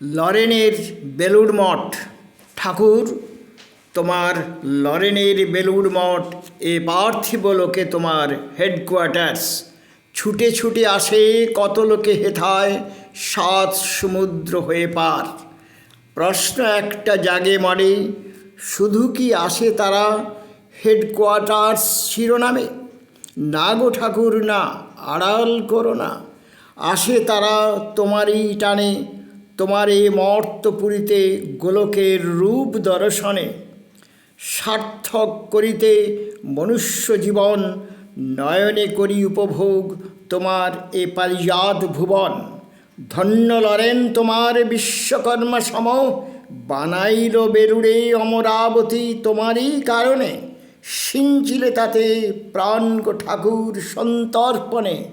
লরেনের বেলুড় মঠ। ঠাকুর, তোমার লরেনের বেলুড় মঠ এ পার্থিব লোকে তোমার হেডকোয়ার্টার্স। ছুটে ছুটে আসে কত লোকে হেথায়, সাত সমুদ্র হয়ে পার। প্রশ্ন একটা জাগে মনে, শুধু কি আসে তারা হেডকোয়ার্টার্স শিরোনামে? না গো ঠাকুর না, আড়াল করো না। আসে তারা তোমারই টানে, তোমার এই মর্তপুরীতে গোলকের রূপ দর্শনে। সার্থক করিতে মনুষ্য জীবন, নয়নে করি উপভোগ তোমার এ পারিজাত ভুবন। ধন্য লরেন তোমার বিশ্বকর্মা সম, বানাইল বেরুড়ে অমরাবতী তোমারই কারণে। সিঞ্চিলে তাতে প্রাণ গো ঠাকুর সন্তর্পণে।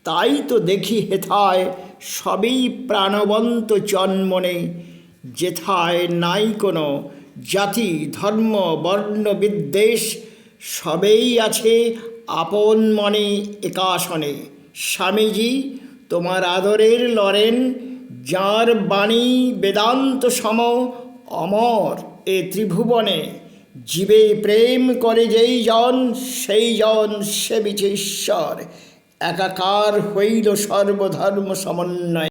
তাই তো দেখি হেথায় সবই প্রাণবন্ত চন্মনে। যেথায় নাই কোনো জাতি ধর্ম বর্ণ বিদ্বেষ, সবেই আছে আপন মনে একাসনে। স্বামীজি, তোমার আদরের লরেন, যাঁর বাণী বেদান্ত সম, অমর এ ত্রিভুবনে। জীবে প্রেম করে যেই জন, সেই জন সেবিছে ঈশ্বর। একাকার হইল সর্বধর্ম সমন্বয়।